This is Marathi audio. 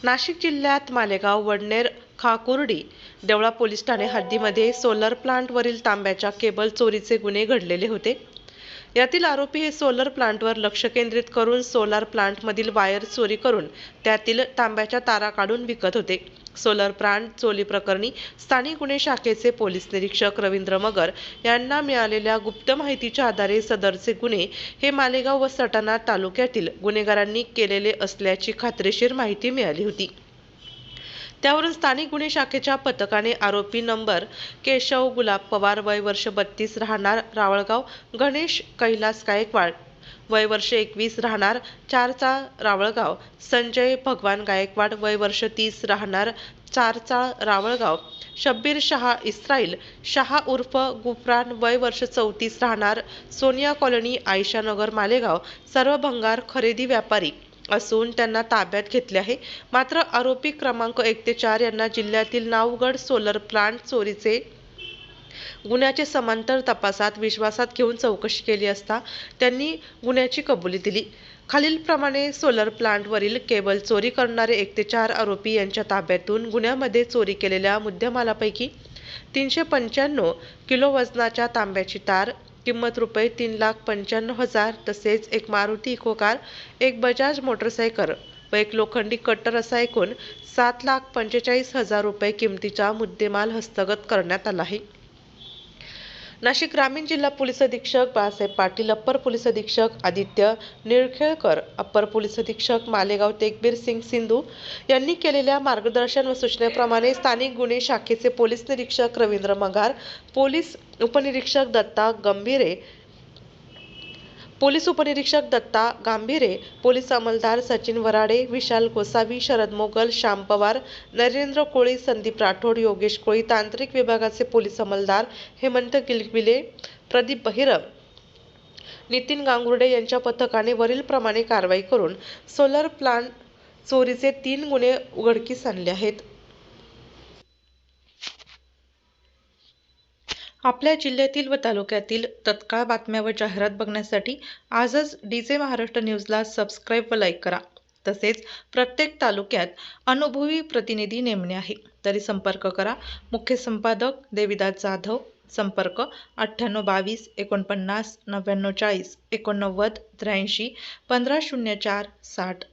नाशिक जिल्ह्यात मालेगाव, वडनेर, खाकुर्डी, देवळा पोलीस ठाणे हद्दीमध्ये सोलर प्लांटवरील तांब्याच्या केबल चोरीचे गुन्हे घडलेले होते. यातील आरोपी हे सोलर प्लांटवर लक्ष केंद्रित करून सोलर प्लांटमधील वायर चोरी करून त्यातील तांब्याच्या तारा काढून विकत होते. सोलर प्लांट चोरी प्रकरणी स्थानिक गुन्हे शाखेचे पोलीस निरीक्षक रवींद्र मगर यांना मिळालेल्या गुप्त माहितीच्या आधारे सदरचे गुन्हे हे मालेगाव व सटाणा तालुक्यातील गुन्हेगारांनी केलेले असल्याची खात्रीशीर माहिती मिळाली होती. त्यावरून स्थानिक गुन्हे शाखेच्या पथकाने आरोपी नंबर केशव गुलाब पवार, वय वर्ष 32, राहणार रावळगाव, गणेश कैलास गायकवाड, वय वर्ष 21, राहणार चारचाळ रावळगाव, संजय भगवान गायकवाड, वय वर्ष 30, राहणार चारचाळ रावळगाव, शब्बीर शहा इस्राईल शहा उर्फ गुफरान, वय वर्ष 34, राहणार सोनिया कॉलनी, आयशा नगर, मालेगाव, सर्व भंगार खरेदी व्यापारी असून त्यांना ताब्यात घेतले आहे. मात्र आरोपी क्रमांक 1 ते 4 यांना जिल्ह्यातील नावगड सोलर प्लांट चोरीचे गुन्ह्याचे समांतर तपासात विश्वासात घेऊन चौकशी केली असता त्यांनी गुन्ह्याची कबुली दिली. खालीलप्रमाणे सोलर प्लांटवरील केबल चोरी करणारे 1 ते 4 आरोपी यांच्या ताब्यातून गुन्ह्यामध्ये चोरी केलेल्या मुद्देमालापैकी 395 किलो वजनाच्या तांब्याची तार, किंमत रुपये 3,95,000, तसेच एक मारुती इको कार, एक बजाज मोटरसायकल व एक लोखंडी कट्टर असा एकूण 7,45,000 रुपये किमतीचा मुद्देमाल हस्तगत करण्यात आला आहे. नाशिक ग्रामीण जिल्हा पोलीस अधीक्षक बाळासाहेब पाटील, अप्पर पोलीस अधीक्षक आदित्य निळखेळकर, अप्पर पोलीस अधीक्षक मालेगाव तेगबीर सिंग सिंधू यांनी केलेल्या मार्गदर्शन व सूचनेप्रमाणे स्थानिक गुन्हे शाखेचे पोलीस निरीक्षक रवींद्र मगर, पोलीस उपनिरीक्षक दत्ता गांभीरे, पोलीस अंमलदार सचिन वराडे, विशाल गोसावी, शरद मोगल, श्याम पवार, नरेंद्र कोळी, संदीप राठोड, योगेश कोळी, तांत्रिक विभागाचे पोलीस अंमलदार हेमंत गिलबिले, प्रदीप बहिरम, नितीन गांगुर्डे यांच्या पथकाने वरीलप्रमाणे कारवाई करून सोलर प्लांट चोरीचे 3 गुन्हे उघडकीस आणले आहेत. आपल्या जिल्ह्यातील व तालुक्यातील तत्काळ बातम्या व जाहिरात बघण्यासाठी आजच डीजे महाराष्ट्र न्यूजला सबस्क्राईब व लाईक करा. तसेच प्रत्येक तालुक्यात अनुभवी प्रतिनिधी नेमणे आहे, तरी संपर्क करा. मुख्य संपादक देविदास जाधव, संपर्क 9822 49 99 40 89 83 1504 60.